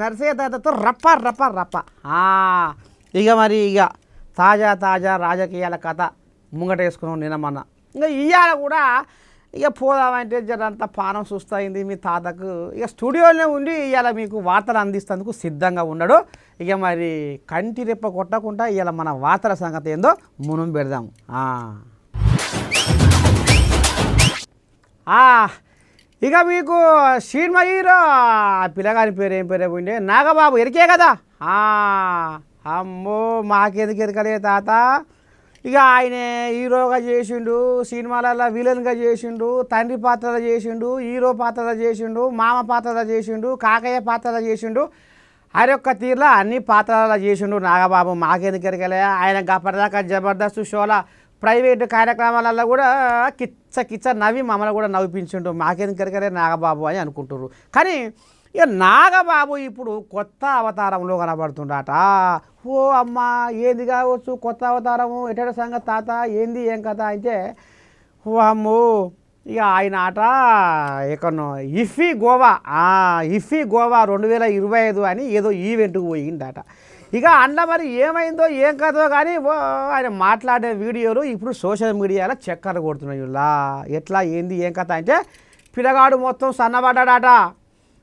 నర్సయ్య తాతతో రప్ప రప్ప రప్ప. ఇక మరి ఇక తాజా రాజకీయాల కథ ముంగటేసుకున్నాం నిన్న. ఇంకా ఇవాళ కూడా ఇక పోదామంటే జరంతా పానం సుస్తయింది మీ తాతకు. ఇక స్టూడియోలోనే ఉండి ఇవాళ మీకు వార్తలు అందిస్తేందుకు సిద్ధంగా ఉన్నాడు. ఇక మరి కంటి రెప్ప కొట్టకుండా ఇవాళ మన వార్తల సంగతి ఏందో మునం పెడదాం. ఇక మీకు సినిమా హీరో పిల్లగాని పేరు ఏం పేరే ఉండే నాగబాబు ఎరికే కదా. అమ్మో మాకెందుకు ఎరకలే తాత. ఇక ఆయన హీరోగా చేసిండు, సినిమాలలో విలన్గా చేసిండు, తండ్రి పాత్రలు చేసిండు, హీరో పాత్రలు చేసిండు, మామ పాత్రలు చేసిండు, కాకయ్య పాత్రలు చేసిండు. ఆయొక్క తీరులో అన్ని పాత్రలు చేసిండు నాగబాబు. మాకెందుకు ఎరకలే. ఆయన గప్పటిదాకా జబర్దస్త్ షోల ప్రైవేటు కార్యక్రమాలలో కూడా కిచ్చ నవ్వి మమ్మల్ని కూడా నవ్విపించిండు. మాకెందుకు ఎరకలే నాగబాబు అని అనుకుంటున్నారు. కానీ ఇక నాగబాబు ఇప్పుడు కొత్త అవతారంలో కనబడుతుండట. ఓ అమ్మ ఏంది కావచ్చు కొత్త అవతారము ఎటడ సంగతి తాత ఏంది ఏం కథ అంటే ఓ అమ్మో ఇక ఆయన ఆట ఎక్కడో ఇఫీ గోవా 2025 అని ఏదో ఈవెంట్కి పోయిందట. ఇక అందులో మరి ఏమైందో ఏం కథో కానీ ఆయన మాట్లాడే వీడియోలు ఇప్పుడు సోషల్ మీడియాలో చక్కర కొడుతున్నాయి. ఇలా ఎట్లా ఏంది ఏం కథ అంటే పిల్లగాడు మొత్తం సన్నబడ్డాడట.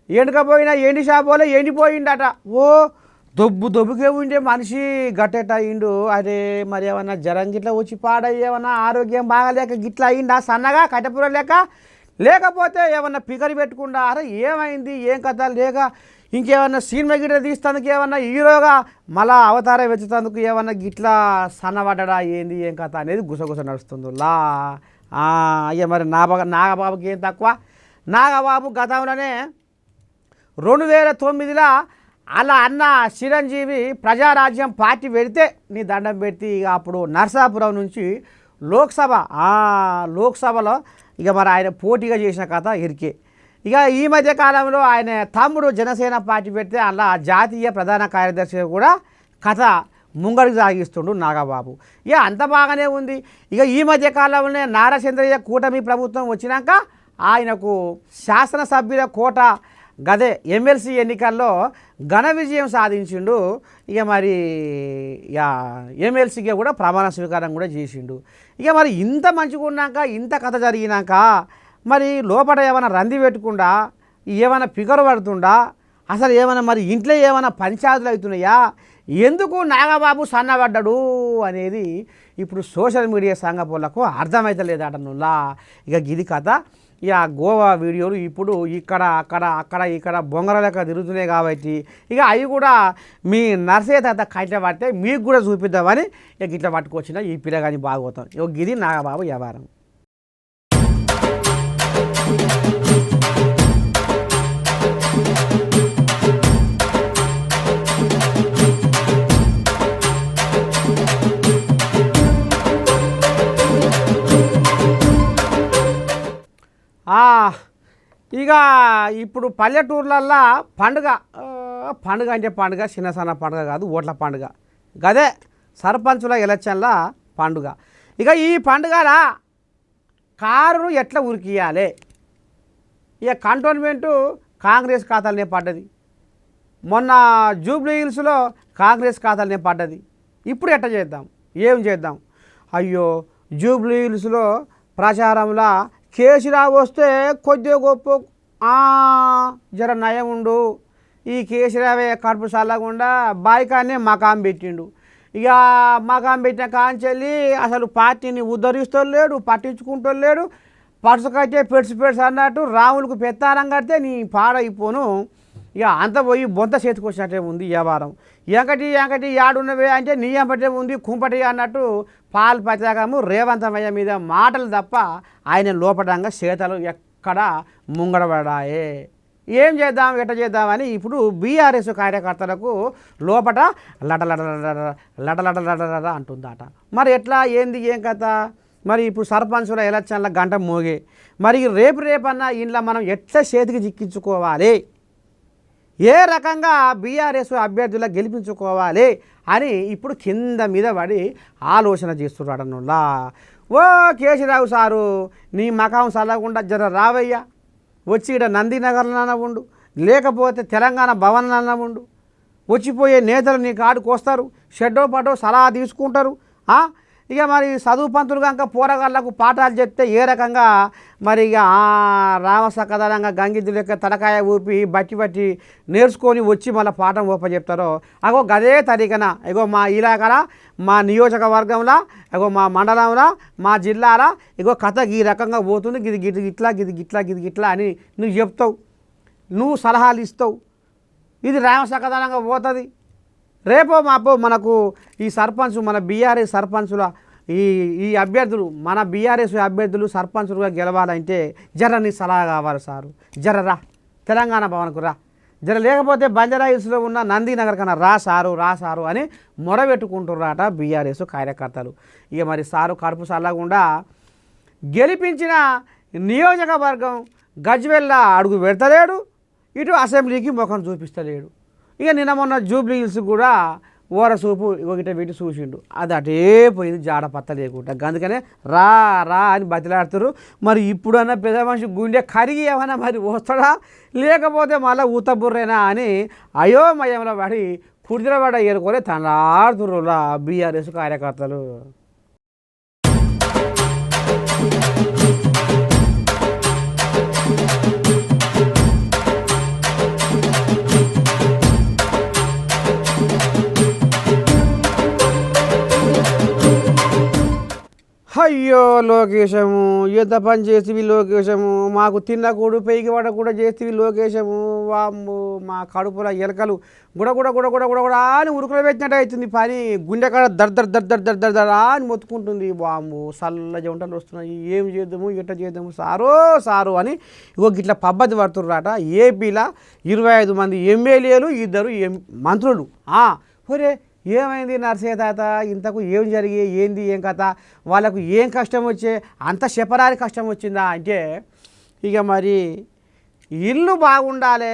ఎండుకపోయినా ఎండి షాపోలో ఎండిపోయిండట. ఓ దొబ్బుకే ఉండే మనిషి గట్టెట అయిండు. అరే మరి ఏమన్నా జ్వరం గిట్లా వచ్చి పాడయ్యేమన్నా ఆరోగ్యం బాగాలేక గిట్లా అయిందా సన్నగా కట్టెపుర లేకపోతే ఏమన్నా పికరి పెట్టుకుండా అరే ఏమైంది ఏం కథ లేక ఇంకేమన్నా సినిమా గిట్ల తీస్తేందుకు ఏమన్నా హీరోగా మళ్ళా అవతారం వెచ్చుతందుకు ఏమన్నా గిట్లా సన్నబడ్డా ఏంది ఏం కథ అనేది గుసగుస నడుస్తుంది. అయ్యా మరి నాగబాబుకి ఏం తక్కువ. నాగబాబు గతంలోనే 2009లో అలా అన్న చిరంజీవి ప్రజారాజ్యం పార్టీ పెడితే నీ దండం పెడితే ఇక అప్పుడు నర్సాపురం నుంచి లోక్సభలో ఇక మరి ఆయన పోటీగా చేసిన కథ ఇరికే. ఇక ఈ మధ్య కాలంలో ఆయన తమ్ముడు జనసేన పార్టీ పెడితే అలా జాతీయ ప్రధాన కార్యదర్శి కూడా కథ ముంగడికి సాగిస్తుండు నాగబాబు. ఇక అంత బాగానే ఉంది. ఇక ఈ మధ్య కాలంలోనే నారాచంద్రయ్య కూటమి ప్రభుత్వం వచ్చినాక ఆయనకు శాసనసభ్యుల కోట గదే ఎమ్మెల్సీ ఎన్నికల్లో ఘన విజయం సాధించిండు. ఇక మరి ఎమ్మెల్సీగా కూడా ప్రమాణ స్వీకారం కూడా చేసిండు. ఇక మరి ఇంత మంచిగా ఉన్నాక ఇంత కథ జరిగినాక మరి లోపల ఏమైనా రంది పెట్టుకుండా ఏమైనా పిగరు పడుతుండా అసలు ఏమైనా మరి ఇంట్లో ఏమైనా పంచాయతీలు అవుతున్నాయా ఎందుకు నాగబాబు సన్నబడ్డాడు అనేది ఇప్పుడు సోషల్ మీడియా సంఘపోలకు అర్థమవుతలేదట నుల్లా. ఇక గిది కథ. ఇక గోవా వీడియోలు ఇప్పుడు ఇక్కడ బొంగర లెక్క తిరుగుతున్నాయి కాబట్టి ఇక అవి కూడా మీ నర్సయ్య తాత కట్ట పడితే మీకు కూడా చూపిద్దామని ఇక గిట్ల పట్టుకొచ్చిన ఈ పిల్లగాని బాగోతాం. ఇక గిది నాగబాబు వ్యవహారం. ఇక ఇప్పుడు పల్లెటూర్లల్లో పండుగ అంటే పండుగ చిన్న సన్న పండుగ కాదు ఓట్ల పండుగ గదే సర్పంచుల ఎలక్షన్ల పండుగ. ఇక ఈ పండుగల కారును ఎట్లా ఉరికియాలి. ఇక కంటోన్మెంటు కాంగ్రెస్ ఖాతాలనే పడ్డది. మొన్న జూబ్లీ హిల్స్లో కాంగ్రెస్ ఖాతాలనే పడ్డది. ఇప్పుడు ఎట్లా చేద్దాం ఏం చేద్దాం. అయ్యో జూబ్లీ హిల్స్లో ప్రచారంలో కేసీరావు వస్తే కొద్దిగా గొప్ప జర నయం ఉండు. ఈ కేసీరావే కడుపు చల్లకుండా బాయికానే మకాం పెట్టిండు. ఇక మకాం పెట్టిన కాంచెల్లి అసలు పార్టీని ఉద్ధరిస్తలేడు పట్టించుకుంటలేడు. పర్సు కట్టే పెడ్స్ అన్నట్టు రాములకు పెత్తారం కడితే నీ పాడైపోను. ఇక అంత పోయి బొంత చేతికి వచ్చినట్టే ఉంది వ్యవహారం. ఎంకటి యాడున్నవే అంటే నీ ఎంపటే ఉంది కుంపటి అన్నట్టు పాలు పతాకము రేవంతమయ్య మీద మాటలు తప్ప ఆయన లోపడంగా చేతలు ఎక్కడ ముంగడబడాయే. ఏం చేద్దాం ఎట్ట చేద్దామని ఇప్పుడు బీఆర్ఎస్ కార్యకర్తలకు లోపట లట అంటుందట. మరి ఎట్లా ఏంది ఏం కథ. మరి ఇప్పుడు సర్పంచుల ఎలక్షన్ల గంట మోగే. మరి రేపన్నా ఇంట్లో మనం ఎట్లా చేతికి చిక్కించుకోవాలి ఏ రకంగా బీఆర్ఎస్ అభ్యర్థుల గెలిపించుకోవాలి అని ఇప్పుడు కింద మీద పడి ఆలోచన చేస్తున్నాడనులా. ఓ కేసీరావు సారు నీ మకాం చల్లకుండా జర రావయ్యా వచ్చి ఇక్కడ నందినగర్లోనే ఉండు. లేకపోతే తెలంగాణ భవన్ అన్న ఉండు, వచ్చిపోయే నేతలు నీ కాడికి వస్తారు, షెడ్డో పడో సలహా తీసుకుంటారు. ఇక మరి చదువు పంతులు కనుక పోరగాళ్ళకు పాఠాలు చెప్తే ఏ రకంగా మరి ఇక రామసకదనంగా గంగిద్దు లెక్క తలకాయ ఊపి బట్టి నేర్చుకొని వచ్చి మళ్ళీ పాఠం చెప్తారో అగో గదే తరీకన ఇగో మా ఇలాకల మా నియోజకవర్గంలో ఇగో మా మండలంలో మా జిల్లాలో ఇగో కథ ఈ రకంగా పోతుంది, గిది గిది గిట్లా గిది గిట్లా గిది గిట్లా అని నువ్వు చెప్తావు, నువ్వు సలహాలు ఇస్తావు, ఇది రామసకదనంగా పోతుంది. రేపో మాపో మనకు ఈ సర్పంచ్ మన బీఆర్ఎస్ సర్పంచుల ఈ అభ్యర్థులు మన బీఆర్ఎస్ అభ్యర్థులు సర్పంచులుగా గెలవాలంటే జర నీ సలహా కావాలి సారు, జర రా తెలంగాణ భవన్కు రా, జర లేకపోతే బంజారా హిల్స్లో ఉన్న నందీనగర్ కన్నా రా సారు అని మొరబెట్టుకుంటున్నారట బీఆర్ఎస్ కార్యకర్తలు. ఇక మరి సారు కడుపు చల్లకుండా గెలిపించిన నియోజకవర్గం గజ్వెల్ల అడుగు పెడతలేడు, ఇటు అసెంబ్లీకి ముఖం చూపిస్తలేడు. ఇక నిన్న మొన్న జూబ్లీ హిల్స్ కూడా ఓరసూపు ఇట పెట్టి చూసిండు, అది అటే పోయింది జాడపత్త లేకుండా. అందుకనే రా అని బతిలాడుతారు. మరి ఇప్పుడన్నా పెద్ద మనిషి గుండె కరిగి ఏమైనా మరి వస్తాడా లేకపోతే మళ్ళీ ఊతబుర్రేనా అని అయోమయంలో పడి కుడిదలవాడ ఏరుకొని తనాడుతుర్రులా బీఆర్ఎస్ కార్యకర్తలు. అయ్యో లోకేశము ఎంత పని చేస్తేవి లోకేశము, మాకు తిన్న కూడు పెయికి పడ కూడా చేస్తేవి లోకేశము, వామ్ము మా కడుపుల ఎలకలు గుడ అని ఉరుకులు పెట్టినట్టు అవుతుంది పని, గుండెకాడ దర్ అని మొత్తుకుంటుంది. వామ్ము చల్ల జంటలు వస్తున్నాయి, ఏం చేద్దాము ఎట్ట చేద్దాము సారు అని ఇగో గిట్ల పబ్బతి పడుతుర్రాట. ఏపీలో 25 మంది ఎమ్మెల్యేలు 2 మంత్రులు. ఒరే ఏమైంది నర్సయ్య తాత, ఇంతకు ఏం జరిగి ఏంది ఏం కథ, వాళ్ళకు ఏం కష్టం వచ్చే అంత చెప్పరాని కష్టం వచ్చిందా అంటే, ఇక మరి ఇల్లు బాగుండాలి,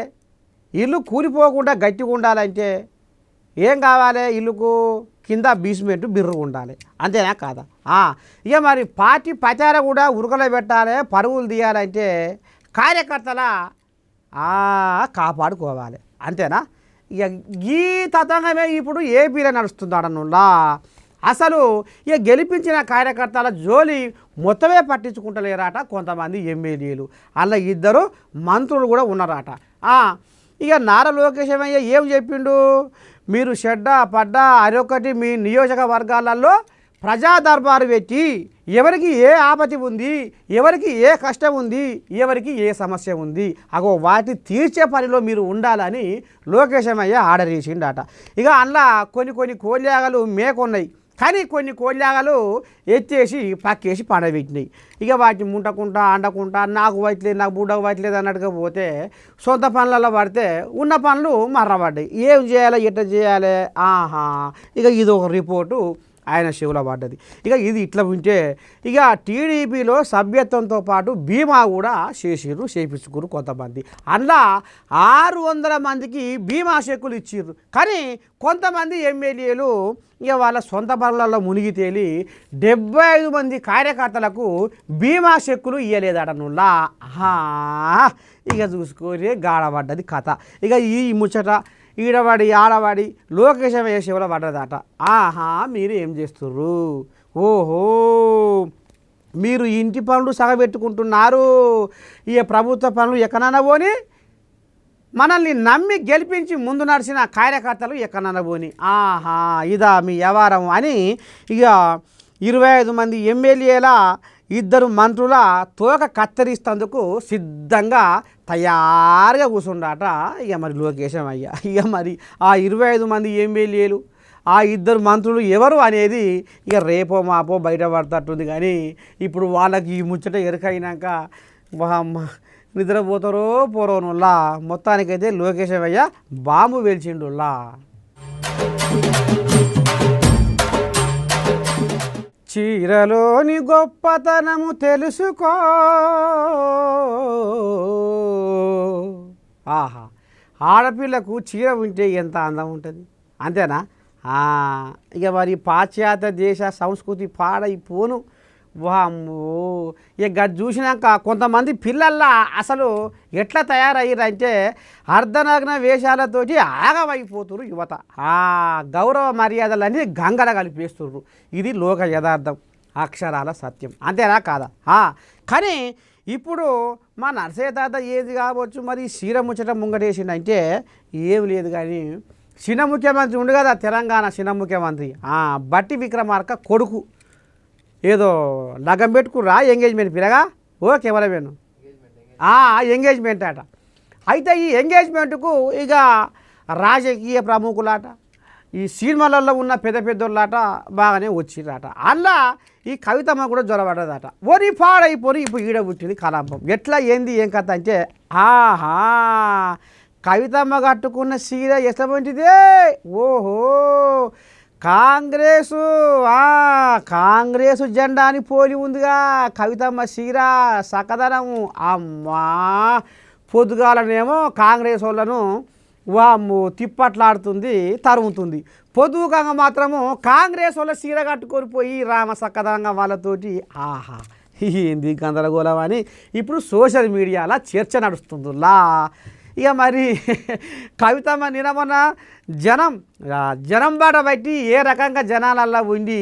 ఇల్లు కూలిపోకుండా గట్టిగా ఉండాలంటే ఏం కావాలి, ఇల్లుకు కింద బీస్మెంట్ బిర్రుగా ఉండాలి, అంతేనా కాదా? ఇక మరి పార్టీ ప్రచారం కూడా ఉరుకలో పెట్టాలి, పరుగులు తీయాలంటే కార్యకర్తల కాపాడుకోవాలి, అంతేనా? ఇక ఈ తతంగమే ఇప్పుడు ఏపీలో నడుస్తుందనులా. అసలు ఇక గెలిపించిన కార్యకర్తల జోలి మొత్తమే పట్టించుకుంటలేరాట కొంతమంది ఎమ్మెల్యేలు, అలా 2 మంత్రులు కూడా ఉన్నారట. ఇక నారా లోకేష్ ఏం చెప్పిండు, మీరు పడ్డా అరొకటి మీ నియోజకవర్గాలలో ప్రజా దర్బారు పెట్టి ఎవరికి ఏ ఆపతి ఉంది, ఎవరికి ఏ కష్టం ఉంది, ఎవరికి ఏ సమస్య ఉంది, అగో వాటి తీర్చే పనిలో మీరు ఉండాలని లోకేష్ ఆర్డర్ చేసిండట. ఇక అందులో కొన్ని కోల్యాగలు మేకున్నాయి, కానీ కొన్ని కోల్యాగలు ఎత్తేసి పక్కేసి పండబెట్టినాయి. ఇక వాటిని ముంటకుంటా అండకుంటా నాకు వయట్లేదు నాకు బుడ్డకు వయట్లేదు అన్నట్టుగా పోతే సొంత పనులలో పడితే ఉన్న పనులు మర్రబడ్డాయి. ఏం చేయాలి ఎట్లా చేయాలి, ఇక ఇది ఒక రిపోర్టు ఆయన చెవులో పడ్డది. ఇక ఇది ఇట్లా ఉంటే ఇక టీడీపీలో సభ్యత్వంతో పాటు బీమా కూడా చేయించుకురు కొంతమంది. అందులో 600 మందికి బీమా చెక్కులు ఇచ్చిర్రు. కానీ కొంతమంది ఎమ్మెల్యేలు ఇక వాళ్ళ సొంత పనులలో మునిగి తేలి 75 మంది కార్యకర్తలకు బీమా చెక్కులు ఇవ్వలేదట నుల్లా. ఇక చూసుకోరే గాడబడ్డది కథ. ఇక ఈ ముచ్చట ఈడవాడి ఆడవాడి లోకేష్ శివలో పడ్డదట. మీరు ఏం చేస్తుర్రు, ఓహో మీరు ఇంటి పనులు సగబెట్టుకుంటున్నారు, ఇక ప్రభుత్వ పనులు ఎక్కడన్నా పోని మనల్ని నమ్మి గెలిపించి ముందు నడిచిన కార్యకర్తలు ఎక్కడన్నా పోని ఇదా మీ వ్యవహారం అని ఇక 25 మంది ఎమ్మెల్యేల 2 మంత్రుల తోక కత్తిరిస్తందుకు సిద్ధంగా తయారుగా కూర్చుండాట ఇక మరి లోకేష్ అయ్యా. ఇక మరి ఆ 25 మంది ఎమ్మెల్యేలు ఆ 2 మంత్రులు ఎవరు అనేది ఇక రేపో మాపో బయటపడతట్టుంది. కానీ ఇప్పుడు వాళ్ళకి ఈ ముచ్చట ఎరుకైనాక నిద్రపోతారో పోరోనులా. మొత్తానికైతే లోకేష్ అయ్యా బాంబు వేల్చిండులా. చీరలోని గొప్పతనము తెలుసుకో, ఆడపిల్లకు చీర ఉంటే ఎంత అందం ఉంటుంది, అంతేనా? ఇక మరి పాశ్చాత్య దేశ సంస్కృతి పాడైపోను వామ్మో ఇక చూసినాక కొంతమంది పిల్లల్లా అసలు ఎట్లా తయారయ్యారంటే అర్ధనగ్న వేషాలతోటి ఆగమైపోతురు యువత. ఆ గౌరవ మర్యాదలన్నీ గంగల కలిపేస్తుర్రు. ఇది లోక యథార్థం, అక్షరాల సత్యం, అంతేనా కాదా? కానీ ఇప్పుడు మా నర్సయ్య తాత ఏది కావచ్చు మరి చీర ముచ్చట ముంగటేసిండంటే ఏం లేదు. కానీ చిన్న ముఖ్యమంత్రి ఉండు కదా తెలంగాణ చిన్న ముఖ్యమంత్రి బట్టి విక్రమార్క కొడుకు ఏదో లగ్గం పెట్టుకుర్రా ఎంగేజ్మెంట్ పిల్లగా కెమెరామెన్ ఎంగేజ్మెంట్ అట. అయితే ఈ ఎంగేజ్మెంట్కు ఇక రాజకీయ ప్రముఖులాట ఈ సినిమాలలో ఉన్న పెద్ద పెద్దోళ్ళాట బాగానే వచ్చిర్రట. అలా ఈ కవితమ్మ కూడా జ్వరపడ్డదట. ఒరి పాడైపోయి ఇప్పుడు ఈడ పుట్టింది కలాంబం. ఎట్లా ఏంది ఏం కథ అంటే కవితమ్మ కట్టుకున్న సీర ఎట్లా వంటిదే ఓహో కాంగ్రెసు జెండాని పోలి ఉందిగా కవితమ్మ సీర సకదనము. అమ్మా పొద్దుగాలనేమో కాంగ్రెస్ వాళ్ళను వామ్ము తిప్పట్లాడుతుంది తరుగుతుంది, పొద్దుగా మాత్రము కాంగ్రెస్ వాళ్ళ సీర కట్టుకొని పోయి రామ సక్కదనంగా వాళ్ళతోటి ఏంది గందరగోళం అని ఇప్పుడు సోషల్ మీడియాలో చర్చ నడుస్తుందిలా. ఇక మరి కవితమ్మ నినమొన్న జనం బాట బట్టి ఏ రకంగా జనాలల్లా ఉండి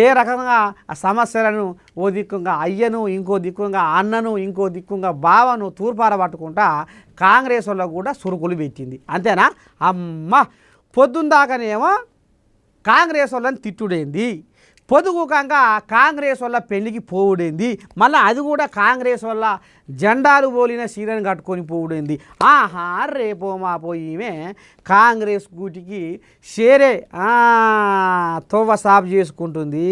ఏ రకంగా ఆ సమస్యలను ఓ దిక్కుగా అయ్యను ఇంకో దిక్కుగా అన్నను ఇంకో దిక్కుగా బావను తూర్పార పట్టుకుంటా కాంగ్రెస్ వాళ్ళకు కూడా సురుకులు పెట్టింది. అంతేనా? అమ్మ పొద్దుందాకనేమో కాంగ్రెస్ వాళ్ళని తిట్టుడైంది, పొదుగుకంగా కాంగ్రెస్ వల్ల పెళ్ళికి పోవుడైంది, మళ్ళీ అది కూడా కాంగ్రెస్ వల్ల జెండాలు పోలిన సీరను కట్టుకొని పోవుడైంది. రేపో మాపో ఈమె కాంగ్రెస్ గూటికి షేరే తోవ సాఫ్ చేసుకుంటుంది.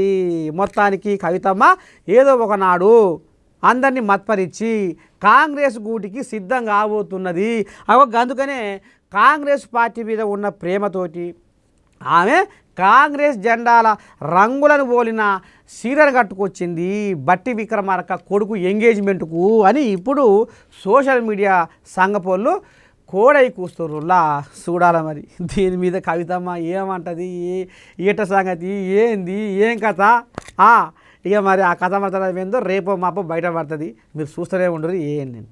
మొత్తానికి కవితమ్మ ఏదో ఒకనాడు అందరినీ మత్పరిచి కాంగ్రెస్ గూటికి సిద్ధం కాబోతున్నది. అందుకనే కాంగ్రెస్ పార్టీ మీద ఉన్న ప్రేమతోటి ఆమె కాంగ్రెస్ జెండాల రంగులను పోలిన సీరను కట్టుకొచ్చింది బట్టి విక్రమార్క కొడుకు ఎంగేజ్మెంట్కు అని ఇప్పుడు సోషల్ మీడియా సంగపోళ్ళు కోడై కూస్తుర్రులా. చూడాల మరి దీని మీద కవితమ్మ ఏమంటది, ఈట సంగతి ఏంది ఏం కథ. ఇక మరి ఆ కథ మాత్రం ఏందో రేపో మాపో బయటపడుతుంది. మీరు చూస్తూనే ఉండరు. నేను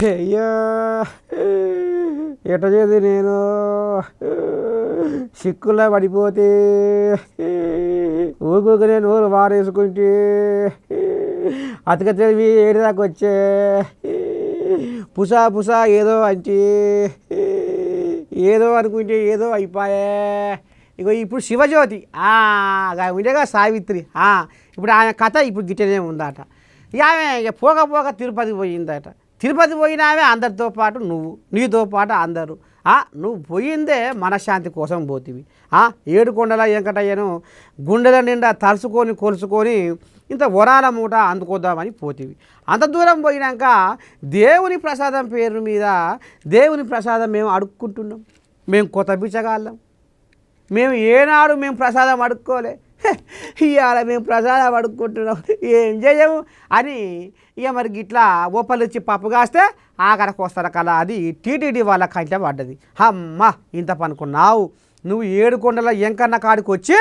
అయ్యా ఎట చేది నేను సిక్కులా పడిపోతే ఊరుకోక నేను ఊరు వారేసుకుంటే అతక తెలివి ఏడు దాకా వచ్చే పుసా ఏదో అంటే ఏదో అనుకుంటే ఏదో అయిపోయే. ఇగో ఇప్పుడు శివజ్యోతి ఉండేగా సావిత్రి ఇప్పుడు ఆమె కథ ఇప్పుడు గిట్టనే ఉందట. ఇక ఆమె ఇక పోక తిరుపతికి పోయిందట. తిరుపతి పోయినావే అందరితో పాటు నీతో పాటు అందరూ. నువ్వు పోయిందే మనశ్శాంతి కోసం పోతివి. ఏడుకొండల వెంకటయ్యను గుండెల నిండా తలుచుకొని కొలుచుకొని ఇంత వరాల మూట అందుకోద్దామని పోతివి. అంత దూరం పోయినాక దేవుని ప్రసాదం పేరు మీద దేవుని ప్రసాదం మేము అడుక్కుంటున్నాం. మేము కొత్త బిచ్చగాళ్ళం. మేము ఏనాడు ప్రసాదం అడుక్కోలే. ఇవాళ మేము ప్రసాదం అడుక్కుంటున్నాం, ఏం చేయము అని ఇక మరి గిట్లా ఓపలు ఇచ్చి పప్పు కాస్తే ఆఖరికి వస్తారు కదా. అది టీటీడీ వాళ్ళ కంటే పడ్డది. అమ్మ ఇంత పనుకున్నావు నువ్వు ఏడుకొండల ఎంకన్న కాడికి వచ్చి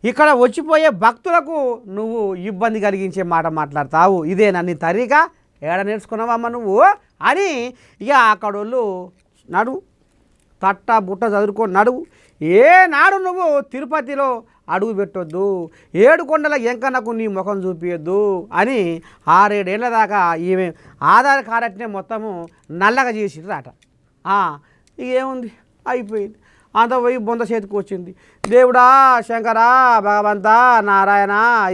ఇక్కడ వచ్చిపోయే భక్తులకు నువ్వు ఇబ్బంది కలిగించే మాట మాట్లాడతావు. ఇదేనా నీ తరీకా? ఏడ నేర్చుకున్నావమ్మ నువ్వు అని ఇక అక్కడోళ్ళు నడువు తట్ట బుట్ట చదువుకొని నడువు. ఏనాడు నువ్వు తిరుపతిలో అడుగు పెట్టొద్దు, ఏడుకొండల ఎంకన్నకు నీ ముఖం చూపించొద్దు అని 6-7 ఏళ్ళ దాకా ఈమె ఆధార్ కార్డునే మొత్తము నల్లగా చేసిర్రట. ఇక ఏముంది అయిపోయింది. అంత పోయి బొంద చేతికి వచ్చింది. దేవుడా శంకరా భగవంతా నారాయణ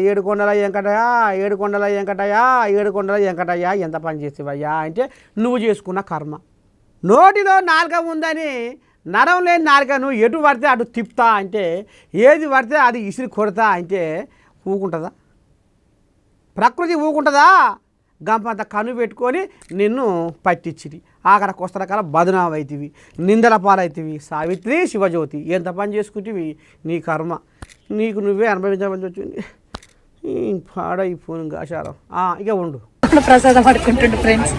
ఏడుకొండల వెంకటయ్య ఎంత పని చేసేవయ్యా అంటే నువ్వు చేసుకున్న కర్మ. నోటిలో నాలుక ఉందని నరం లేని నాలుకను ఎటు పడితే అటు తిప్పుతా అంటే ఏది పడితే అది ఇసిరి కొడతా అంటే ఊకుంటుందా? ప్రకృతి ఊకుంటుందా? గంపంత కను పెట్టుకొని నిన్ను పట్టించిరి ఆఖరికి వస్తారకాల బదునావైతివి నిందల పాలైతివి సావిత్రి శివజ్యోతి ఎంత పని చేసుకుంటేవి నీ కర్మ నీకు నువ్వే అనుభవించవలసి వచ్చింది పాడైపోను ఆచారం ఇక ఉండు ప్రసాదం పడుకుంటుండు ఫ్రెండ్స్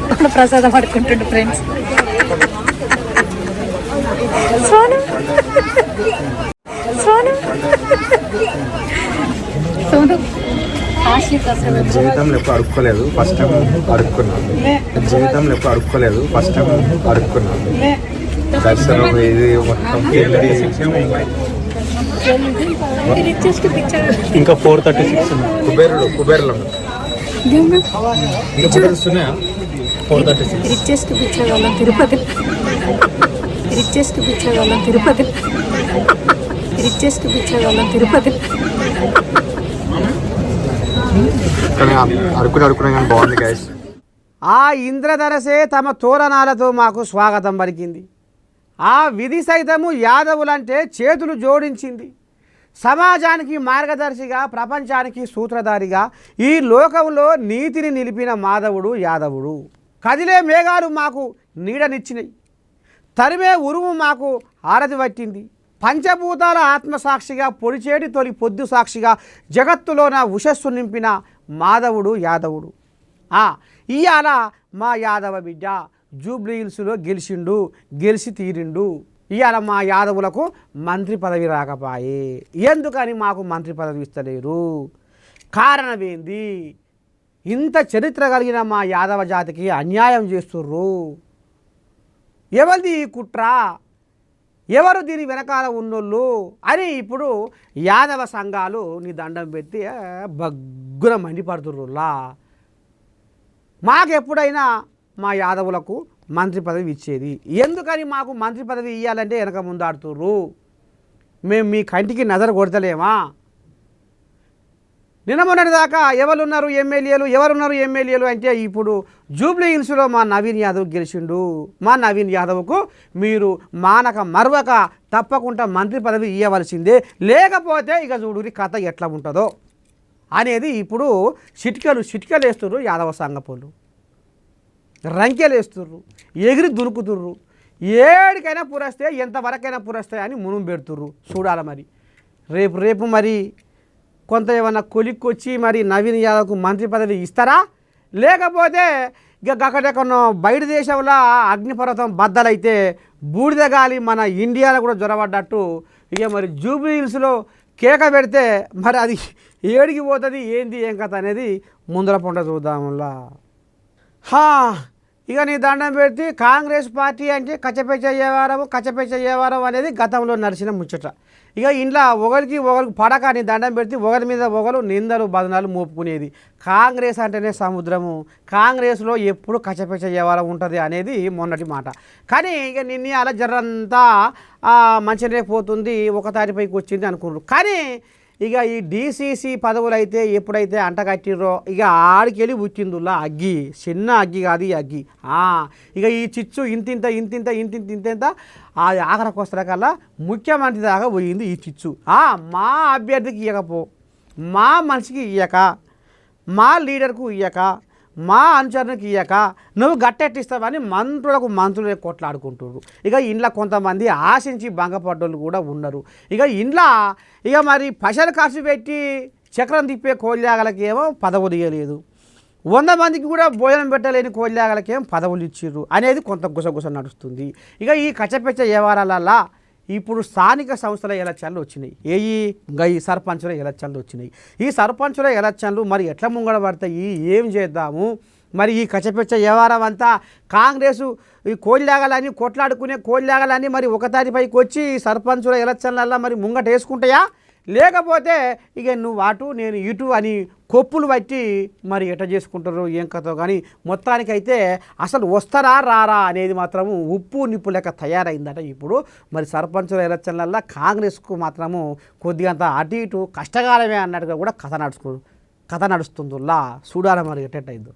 సోను సోను సోను జీవితంలో ఎప్పుడు అడుక్కోలేదు ఫస్ట్ టైం అడుక్కున్నాను దర్శనం ఇది మొత్తం ఇంకా 436 కుబేరులో ఉన్నాయా 436 రిచెస్ట్ పిచ్చగాళ్ళం తిరుపతి అడుక్కునే కానీ బాగుంది గైస్ ఆ ఇంద్రధరసే తమ తోరణాలతో మాకు స్వాగతం పలికింది ఆ విధి సైతము యాదవులంటే చేతులు జోడించింది సమాజానికి మార్గదర్శిగా ప్రపంచానికి సూత్రధారిగా ఈ లోకంలో నీతిని నిలిపిన మాధవుడు యాదవుడు కదిలే మేఘాలు మాకు నీడనిచ్చినాయి తరిమే ఉరుము మాకు ఆరతి పట్టింది పంచభూతాల ఆత్మసాక్షిగా పొడిచేటి తొలి పొద్దు సాక్షిగా జగత్తులోన ఉషస్సు నింపిన మాధవుడు యాదవుడు ఇవాళ మా యాదవ బిడ్డ జూబ్లీ హిల్స్లో గెలిచి తీరిండు ఇవాళ మా యాదవులకు మంత్రి పదవి రాకపాయే ఎందుకని మాకు మంత్రి పదవి ఇస్తలేరు కారణం ఏంది ఇంత చరిత్ర కలిగిన మా యాదవ జాతికి అన్యాయం చేస్తుర్రు ఎవరిది ఈ కుట్ర ఎవరు దీని వెనకాల ఉన్నోళ్ళు అని ఇప్పుడు యాదవ సంఘాలు నీ దండం పెట్టి బగ్గున మండిపడుతుర్రులా మాకెప్పుడైనా మా యాదవులకు మంత్రి పదవి ఇచ్చేది ఎందుకని మాకు మంత్రి పదవి ఇవ్వాలంటే వెనక ముందాడుతుర్రు మేము మీ కంటికి నజరు కొడతలేమా నిన్న మొన్నటిదాకా ఎవరున్నారు ఎమ్మెల్యేలు అంటే ఇప్పుడు జూబ్లీ హిల్స్లో మా నవీన్ యాదవ్ గెలిచిండు మా నవీన్ యాదవ్కు మీరు మానక మరవక తప్పకుండా మంత్రి పదవి ఇవ్వవలసిందే లేకపోతే ఇక చూడురి కథ ఎట్లా ఉంటుందో అనేది ఇప్పుడు చిటికలు వేస్తుర్రు యాదవ సంఘపోళ్ళు రంకెలు వేస్తుర్రు ఎగిరి దునుకుతుర్రు ఏడికైనా పురస్తే ఎంతవరకైనా పురస్తాయి అని మునుము పెడుతుర్రు చూడాలి మరి రేపు మరి కొంత ఏమన్నా కొలిక్కొచ్చి మరి నవీన్ యాదవ్కు మంత్రి పదవి ఇస్తారా లేకపోతే ఇక అక్కడెక్కడో బయట దేశంలో అగ్నిపర్వతం బద్దలైతే బూడిద గాలి మన ఇండియాలో కూడా జ్వరపడ్డట్టు ఇక మరి జూబ్లీ హిల్స్లో కేక పెడితే మరి అది ఏడికి పోతుంది ఏంది ఏం కథ అనేది ముందర పొంట చూద్దాములా ఇక నీ దండం పెట్టి కాంగ్రెస్ పార్టీ అంటే కచ్చపెచ్చ వ్యవహారం అనేది గతంలో నడిచిన ముచ్చట ఇక ఇంట్లో ఒకరికి పడక నీ దండం పెడితే ఒకరి మీద ఒకరు నిందలు బదనాలు మోపుకునేది కాంగ్రెస్ అంటేనే సముద్రము కాంగ్రెస్లో ఎప్పుడు కచ్చపెచ్చ వ్యవహారం ఉంటుంది అనేది మొన్నటి మాట కానీ ఇక నిన్న అలా జర్రంతా మంచిగానే పోతుంది ఒక తాటిపైకి వచ్చింది అనుకున్నారు కానీ ఇక ఈ డీసీసీ పదవులు అయితే ఎప్పుడైతే అంటగట్టిర్రో ఇక ఆడికెళ్ళి పుట్టిందులా అగ్గి చిన్న అగ్గి కాదు ఈ అగ్గి ఇక ఈ చిచ్చు ఇంతింత అది ఆఖరికి వస్తాకల్లా ముఖ్యమంత్రి దాకా పోయింది ఈ చిచ్చు మా అభ్యర్థికి ఇవ్వకపో మా మనిషికి ఇయ్యక మా లీడర్కు ఇయ్యక మా అనుచరునికి ఇయ్యక నువ్వు గట్టెట్టిస్తావని మంత్రులే కొట్లాడుకుంటున్నారు ఇక ఇంట్లో కొంతమంది ఆశించి భంగపడ్డోళ్ళు కూడా ఉన్నారు ఇక ఇంట్లో ఇక మరి పైసలు ఖర్చు పెట్టి చక్రం తిప్పే కోళ్ళాగలకేమో పదవులు ఇవ్వలేదు 100 మందికి కూడా భోజనం పెట్టలేని కోళ్ళాగలకేమో పదవులు ఇచ్చిర్రు అనేది కొంత గుసగుస నడుస్తుంది ఇక ఈ కచ్చపెచ్చ వ్యవహారాలల్లా ఇప్పుడు స్థానిక సంస్థల ఎలక్షన్లు వచ్చినాయి ఈ సర్పంచుల ఎలక్షన్లు వచ్చినాయి ఈ సర్పంచుల ఎలక్షన్లు మరి ఎట్లా ముంగడబడతాయి ఏం చేద్దాము మరి ఈ కచ్చపెచ్చ వ్యవహారం అంతా కాంగ్రెసు ఈ కోళ్ళాగలని కొట్లాడుకునే కోళ్ళాగలని మరి ఒకదానిపైకి వచ్చి సర్పంచుల ఎలక్షన్లల్లో మరి ముంగట వేసుకుంటాయా లేకపోతే ఇక నువ్వు అటు నేను ఇటు అని కొప్పులు బట్టి మరి ఎట చేసుకుంటారో ఏం కథో కానీ మొత్తానికైతే అసలు వస్తారా రారా అనేది మాత్రము ఉప్పు నిప్పు లెక్క తయారైందట ఇప్పుడు మరి సర్పంచుల ఎలక్షన్లల్లో కాంగ్రెస్కు మాత్రము కొద్దిగంత అటు ఇటు కష్టకాలమే అన్నట్టుగా కూడా కథ నడుస్తుందిలా చూడాలి మరి ఎట్టయిద్దో